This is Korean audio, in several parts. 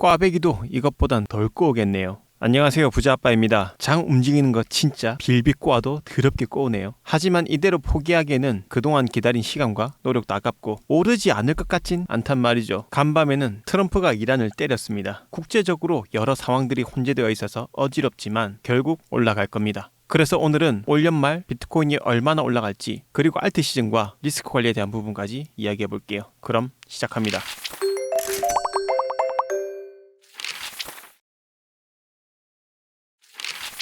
꽈배기도 이것보단 덜 꼬우겠네요. 안녕하세요, 부자아빠입니다. 장 움직이는 거 진짜 빌비 꼬아도 더럽게 꼬우네요. 하지만 이대로 포기하기에는 그동안 기다린 시간과 노력도 아깝고 오르지 않을 것 같진 않단 말이죠. 간밤에는 트럼프가 이란을 때렸습니다. 국제적으로 여러 상황들이 혼재되어 있어서 어지럽지만 결국 올라갈 겁니다. 그래서 오늘은 올 연말 비트코인이 얼마나 올라갈지, 그리고 알트 시즌과 리스크 관리에 대한 부분까지 이야기해 볼게요. 그럼 시작합니다.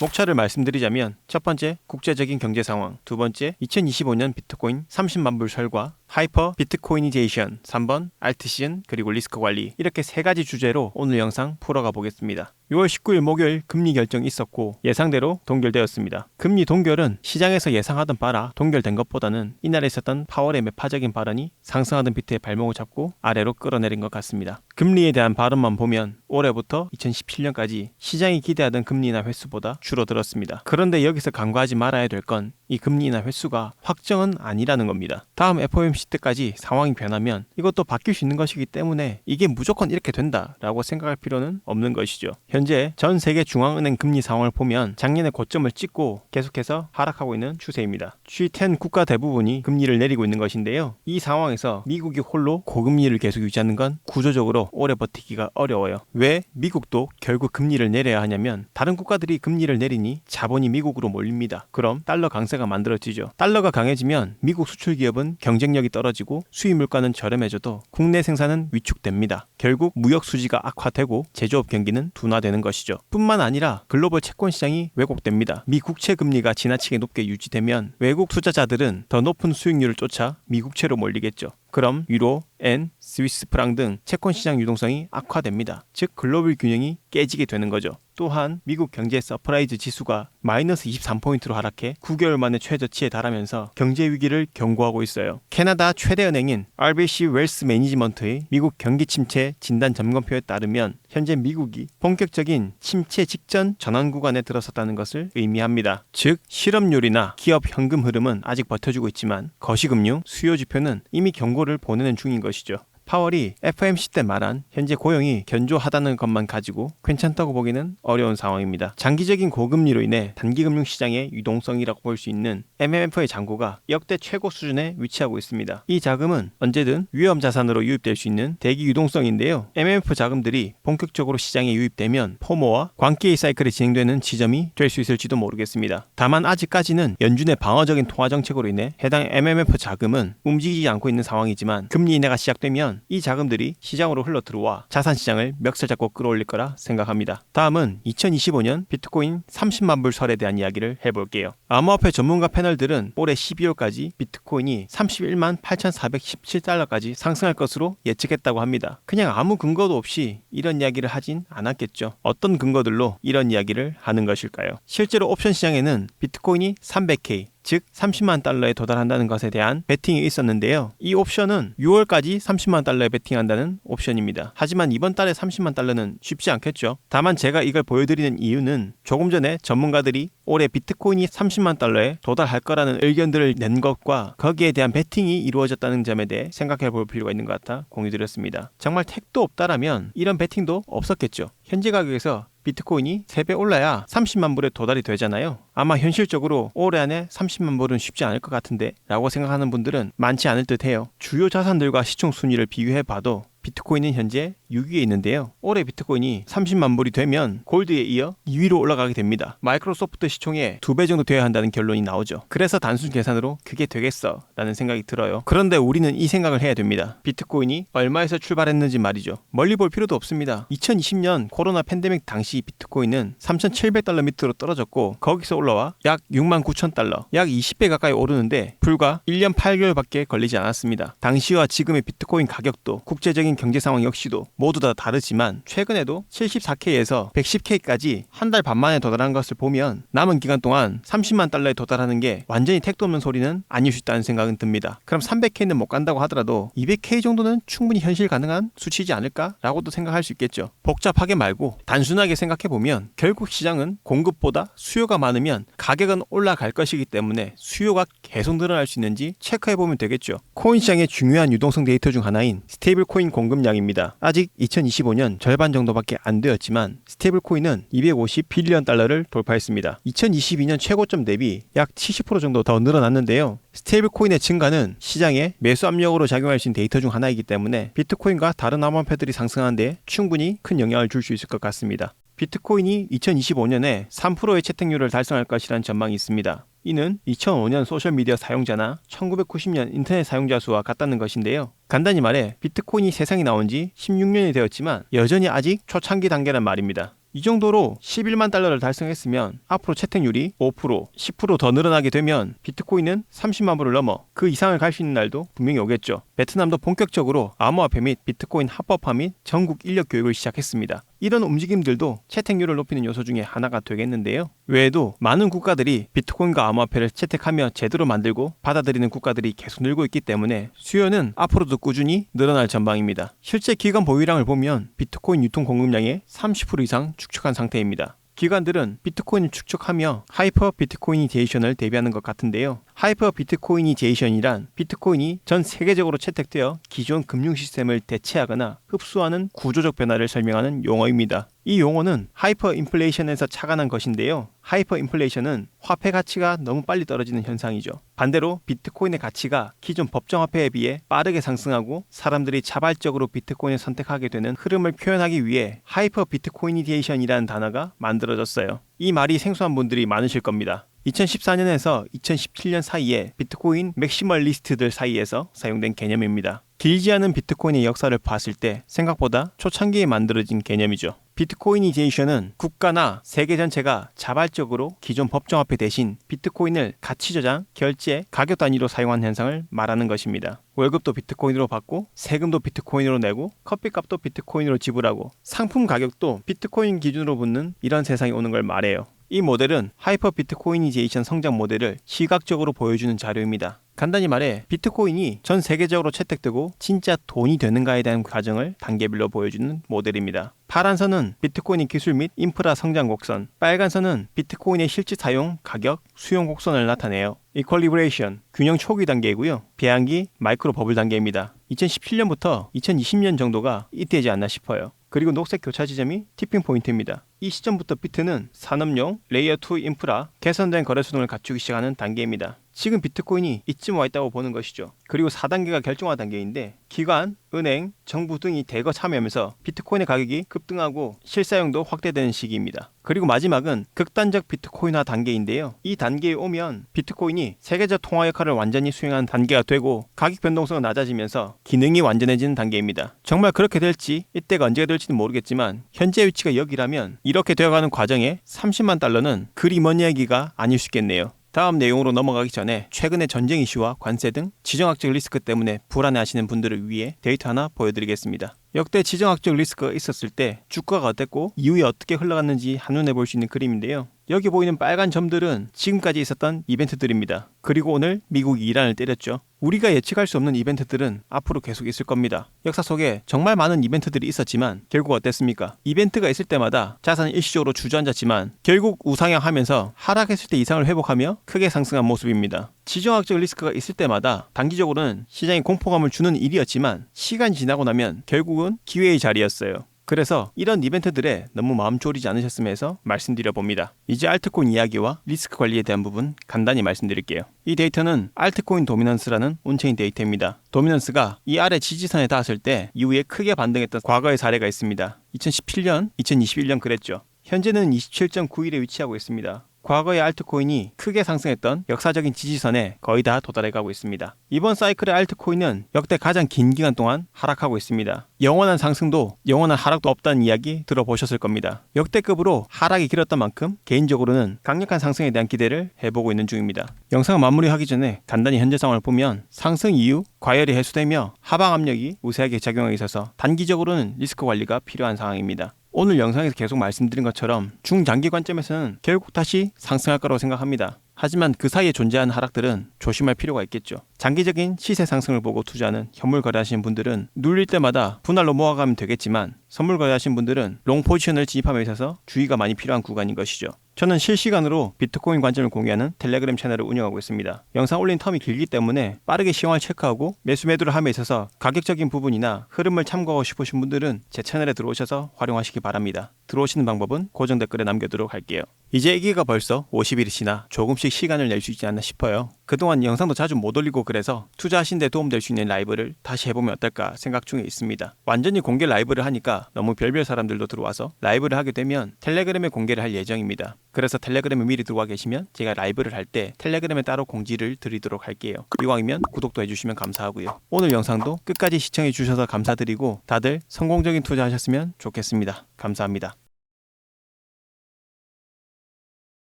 목차를 말씀드리자면, 첫 번째, 국제적인 경제 상황. 두 번째, 2025년 비트코인 30만 불 설과 하이퍼 비트코이니제이션. 3번, 알트 시즌, 그리고 리스크 관리. 이렇게 세 가지 주제로 오늘 영상 풀어가 보겠습니다. 6월 19일 목요일 금리 결정이 있었고 예상대로 동결되었습니다. 금리 동결은 시장에서 예상하던 바라 동결된 것보다는 이날에 있었던 파월의 매파적인 발언이 상승하던 비트의 발목을 잡고 아래로 끌어내린 것 같습니다. 금리에 대한 발언만 보면 올해부터 2017년까지 시장이 기대하던 금리 인하 횟수보다 줄어들었습니다. 그런데 여기서 간과하지 말아야 될 건 이 금리 인하 횟수가 확정은 아니라는 겁니다. 다음 FOMC 때까지 상황이 변하면 이것도 바뀔 수 있는 것이기 때문에 이게 무조건 이렇게 된다라고 생각할 필요는 없는 것이죠. 현재 전 세계 중앙은행 금리 상황을 보면 작년에 고점을 찍고 계속해서 하락하고 있는 추세입니다. G10 국가 대부분이 금리를 내리고 있는 것인데요. 이 상황에서 미국이 홀로 고금리를 계속 유지하는 건 구조적으로 오래 버티기가 어려워요. 왜 미국도 결국 금리를 내려야 하냐면, 다른 국가들이 금리를 내리니 자본이 미국으로 몰립니다. 그럼 달러 강세가 만들어지죠. 달러가 강해지면 미국 수출 기업은 경쟁력이 떨어지고 수입 물가는 저렴해져도 국내 생산은 위축됩니다. 결국 무역 수지가 악화되고 제조업 경기는 둔화되는 것이죠. 뿐만 아니라 글로벌 채권 시장이 왜곡됩니다. 미 국채 금리가 지나치게 높게 유지되면 외국 투자자들은 더 높은 수익률을 쫓아 미국채로 몰리겠죠. 그럼 유로, 엔, 스위스 프랑 등 채권 시장 유동성이 악화됩니다. 즉 글로벌 균형이 깨지게 되는 거죠. 또한 미국 경제 서프라이즈 지수가 마이너스 23포인트로 하락해 9개월 만에 최저치에 달하면서 경제 위기를 경고하고 있어요. 캐나다 최대 은행인 RBC 웰스 매니지먼트의 미국 경기 침체 진단 점검표에 따르면 현재 미국이 본격적인 침체 직전 전환 구간에 들어섰다는 것을 의미합니다. 즉 실업률이나 기업 현금 흐름은 아직 버텨주고 있지만 거시금융, 수요 지표는 이미 경고를 보내는 중인 것이죠. 파월이 FOMC 때 말한 현재 고용이 견조하다는 것만 가지고 괜찮다고 보기는 어려운 상황입니다. 장기적인 고금리로 인해 단기금융 시장의 유동성이라고 볼 수 있는 MMF의 잔고가 역대 최고 수준에 위치하고 있습니다. 이 자금은 언제든 위험 자산으로 유입될 수 있는 대기 유동성인데요. MMF 자금들이 본격적으로 시장에 유입되면 포모와 광기의 사이클이 진행되는 지점이 될 수 있을지도 모르겠습니다. 다만 아직까지는 연준의 방어적인 통화 정책으로 인해 해당 MMF 자금은 움직이지 않고 있는 상황이지만, 금리 인하가 시작되면 이 자금들이 시장으로 흘러 들어와 자산 시장을 멱살 잡고 끌어올릴 거라 생각합니다. 다음은 2025년 비트코인 30만 불 설에 대한 이야기를 해볼게요. 암호화폐 전문가 패널들은 올해 12월까지 비트코인이 31만 8,417달러까지 상승할 것으로 예측했다고 합니다. 그냥 아무 근거도 없이 이런 이야기를 하진 않았겠죠. 어떤 근거들로 이런 이야기를 하는 것일까요? 실제로 옵션 시장에는 비트코인이 300K, 즉 30만 달러에 도달한다는 것에 대한 베팅이 있었는데요. 이 옵션은 6월까지 30만 달러에 베팅한다는 옵션입니다. 하지만 이번 달에 30만 달러는 쉽지 않겠죠. 다만 제가 이걸 보여드리는 이유는 조금 전에 전문가들이 올해 비트코인이 30만 달러에 도달할 거라는 의견들을 낸 것과 거기에 대한 베팅이 이루어졌다는 점에 대해 생각해 볼 필요가 있는 것 같아 공유드렸습니다. 정말 택도 없다라면 이런 베팅도 없었겠죠. 현재 가격에서 비트코인이 3배 올라야 30만 불에 도달이 되잖아요. 아마 현실적으로 올해 안에 30만 불은 쉽지 않을 것 같은데 라고 생각하는 분들은 많지 않을 듯 해요. 주요 자산들과 시총 순위를 비교해봐도 비트코인은 현재 6위에 있는데요. 올해 비트코인이 30만 불이 되면 골드에 이어 2위로 올라가게 됩니다. 마이크로소프트 시총의 2배 정도 되어야 한다는 결론이 나오죠. 그래서 단순 계산으로 그게 되겠어 라는 생각이 들어요. 그런데 우리는 이 생각을 해야 됩니다. 비트코인이 얼마에서 출발했는지 말이죠. 멀리 볼 필요도 없습니다. 2020년 코로나 팬데믹 당시 비트코인은 3,700달러 밑으로 떨어졌고 거기서 올라와 약 69,000달러, 약 20배 가까이 오르는데 불과 1년 8개월밖에 걸리지 않았습니다. 당시와 지금의 비트코인 가격도, 국제적인 경제 상황 역시도 모두 다 다르지만 최근에도 74K에서 110K까지 한 달 반 만에 도달한 것을 보면 남은 기간 동안 30만 달러에 도달하는 게 완전히 택도 없는 소리는 아닐 수 있다는 생각은 듭니다. 그럼 300K는 못 간다고 하더라도 200K 정도는 충분히 현실 가능한 수치지 않을까라고도 생각할 수 있겠죠. 복잡하게 말고 단순하게 생각해보면 결국 시장은 공급보다 수요가 많으면 가격은 올라갈 것이기 때문에 수요가 계속 늘어날 수 있는지 체크해보면 되겠죠. 코인 시장의 중요한 유동성 데이터 중 하나인 스테이블 코인 공급량입니다. 아직 2025년 절반 정도밖에 안 되었지만 스테이블 코인은 250 빌리언 달러를 돌파했습니다. 2022년 최고점 대비 약 70% 정도 더 늘어났는데요. 스테이블 코인의 증가는 시장에 매수 압력으로 작용할 수 있는 데이터 중 하나이기 때문에 비트코인과 다른 암호화폐들이 상승하는 데 충분히 큰 영향을 줄 수 있을 것 같습니다. 비트코인이 2025년에 3%의 채택률을 달성할 것이라는 전망이 있습니다. 이는 2005년 소셜미디어 사용자나 1990년 인터넷 사용자 수와 같다는 것인데요. 간단히 말해 비트코인이 세상에 나온 지 16년이 되었지만 여전히 아직 초창기 단계란 말입니다. 이 정도로 11만 달러를 달성했으면 앞으로 채택률이 5%, 10%더 늘어나게 되면 비트코인은 30만 불을 넘어 그 이상을 갈 수 있는 날도 분명히 오겠죠. 베트남도 본격적으로 암호화폐 및 비트코인 합법화 및 전국 인력 교육을 시작했습니다. 이런 움직임들도 채택률을 높이는 요소 중에 하나가 되겠는데요. 외에도 많은 국가들이 비트코인과 암호화폐를 채택하며 제대로 만들고 받아들이는 국가들이 계속 늘고 있기 때문에 수요는 앞으로도 꾸준히 늘어날 전망입니다. 실제 기관 보유량을 보면 비트코인 유통 공급량의 30% 이상 축적한 상태입니다. 기관들은 비트코인을 축적하며 하이퍼 비트코이니제이션을 대비하는 것 같은데요. 하이퍼 비트코이니제이션이란 비트코인이 전 세계적으로 채택되어 기존 금융 시스템을 대체하거나 흡수하는 구조적 변화를 설명하는 용어입니다. 이 용어는 하이퍼 인플레이션에서 착안한 것인데요. 하이퍼 인플레이션은 화폐 가치가 너무 빨리 떨어지는 현상이죠. 반대로 비트코인의 가치가 기존 법정 화폐에 비해 빠르게 상승하고 사람들이 자발적으로 비트코인을 선택하게 되는 흐름을 표현하기 위해 하이퍼 비트코이니제이션이라는 단어가 만들어졌어요. 이 말이 생소한 분들이 많으실 겁니다. 2014년에서 2017년 사이에 비트코인 맥시멀리스트들 사이에서 사용된 개념입니다. 길지 않은 비트코인의 역사를 봤을 때 생각보다 초창기에 만들어진 개념이죠. 비트코이니제이션은 국가나 세계 전체가 자발적으로 기존 법정화폐 대신 비트코인을 가치 저장, 결제, 가격 단위로 사용한 현상을 말하는 것입니다. 월급도 비트코인으로 받고 세금도 비트코인으로 내고 커피값도 비트코인으로 지불하고 상품 가격도 비트코인 기준으로 붙는 이런 세상이 오는 걸 말해요. 이 모델은 하이퍼 비트코이니제이션 성장 모델을 시각적으로 보여주는 자료입니다. 간단히 말해 비트코인이 전 세계적으로 채택되고 진짜 돈이 되는가에 대한 과정을 단계별로 보여주는 모델입니다. 파란 선은 비트코인의 기술 및 인프라 성장 곡선, 빨간 선은 비트코인의 실제 사용, 가격, 수용 곡선을 나타내요. 이퀄리브레이션, 균형 초기 단계이고요. 배양기, 마이크로 버블 단계입니다. 2017년부터 2020년 정도가 이때지 않나 싶어요. 그리고 녹색 교차 지점이 티핑 포인트입니다. 이 시점부터 비트는 산업용 레이어 2 인프라, 개선된 거래소 등을 갖추기 시작하는 단계입니다. 지금 비트코인이 이쯤 와 있다고 보는 것이죠. 그리고 4단계가 결정화 단계인데 기관, 은행, 정부 등이 대거 참여하면서 비트코인의 가격이 급등하고 실사용도 확대되는 시기입니다. 그리고 마지막은 극단적 비트코인화 단계인데요. 이 단계에 오면 비트코인이 세계적 통화 역할을 완전히 수행하는 단계가 되고 가격 변동성은 낮아지면서 기능이 완전해지는 단계입니다. 정말 그렇게 될지 이때가 언제가 될지는 모르겠지만 현재 위치가 여기라면 이렇게 되어가는 과정에 30만 달러는 그리 먼 이야기가 아닐 수 있겠네요. 다음 내용으로 넘어가기 전에 최근의 전쟁 이슈와 관세 등 지정학적 리스크 때문에 불안해하시는 분들을 위해 데이터 하나 보여드리겠습니다. 역대 지정학적 리스크가 있었을 때 주가가 어땠고 이후에 어떻게 흘러갔는지 한눈에 볼 수 있는 그림인데요. 여기 보이는 빨간 점들은 지금까지 있었던 이벤트들입니다. 그리고 오늘 미국이 이란을 때렸죠. 우리가 예측할 수 없는 이벤트들은 앞으로 계속 있을 겁니다. 역사 속에 정말 많은 이벤트들이 있었지만 결국 어땠습니까? 이벤트가 있을 때마다 자산은 일시적으로 주저앉았지만 결국 우상향하면서 하락했을 때 이상을 회복하며 크게 상승한 모습입니다. 지정학적 리스크가 있을 때마다 단기적으로는 시장에 공포감을 주는 일이었지만 시간이 지나고 나면 결국은 기회의 자리였어요. 그래서 이런 이벤트들에 너무 마음 졸이지 않으셨으면 해서 말씀드려봅니다. 이제 알트코인 이야기와 리스크 관리에 대한 부분 간단히 말씀드릴게요. 이 데이터는 알트코인 도미넌스라는 온체인 데이터입니다. 도미넌스가 이 아래 지지선에 닿았을 때 이후에 크게 반등했던 과거의 사례가 있습니다. 2017년, 2021년 그랬죠. 현재는 27.91에 위치하고 있습니다. 과거의 알트코인이 크게 상승했던 역사적인 지지선에 거의 다 도달해가고 있습니다. 이번 사이클의 알트코인은 역대 가장 긴 기간 동안 하락하고 있습니다. 영원한 상승도 영원한 하락도 없다는 이야기 들어보셨을 겁니다. 역대급으로 하락이 길었던 만큼 개인적으로는 강력한 상승에 대한 기대를 해보고 있는 중입니다. 영상을 마무리하기 전에 간단히 현재 상황을 보면 상승 이후 과열이 해소되며 하방 압력이 우세하게 작용하고 있어서 단기적으로는 리스크 관리가 필요한 상황입니다. 오늘 영상에서 계속 말씀드린 것처럼 중장기 관점에서는 결국 다시 상승할 거라고 생각합니다. 하지만 그 사이에 존재하는 하락들은 조심할 필요가 있겠죠. 장기적인 시세 상승을 보고 투자하는 현물 거래하시는 분들은 눌릴 때마다 분할로 모아가면 되겠지만 선물 거래하시는 분들은 롱 포지션을 진입함에 있어서 주의가 많이 필요한 구간인 것이죠. 저는 실시간으로 비트코인 관점을 공유하는 텔레그램 채널을 운영하고 있습니다. 영상 올린 텀이 길기 때문에 빠르게 시황을 체크하고 매수 매도를 함에 있어서 가격적인 부분이나 흐름을 참고하고 싶으신 분들은 제 채널에 들어오셔서 활용하시기 바랍니다. 들어오시는 방법은 고정 댓글에 남겨두도록 할게요. 이제 이 기가 벌써 50일이 지나 조금씩 시간을 낼 수 있지 않나 싶어요. 그동안 영상도 자주 못 올리고 그래서 투자하신 데 도움될 수 있는 라이브를 다시 해보면 어떨까 생각 중에 있습니다. 완전히 공개 라이브를 하니까 너무 별별 사람들도 들어와서 라이브를 하게 되면 텔레그램에 공개를 할 예정입니다. 그래서 텔레그램에 미리 들어와 계시면 제가 라이브를 할 때 텔레그램에 따로 공지를 드리도록 할게요. 이왕이면 구독도 해주시면 감사하고요. 오늘 영상도 끝까지 시청해 주셔서 감사드리고 다들 성공적인 투자하셨으면 좋겠습니다. 감사합니다.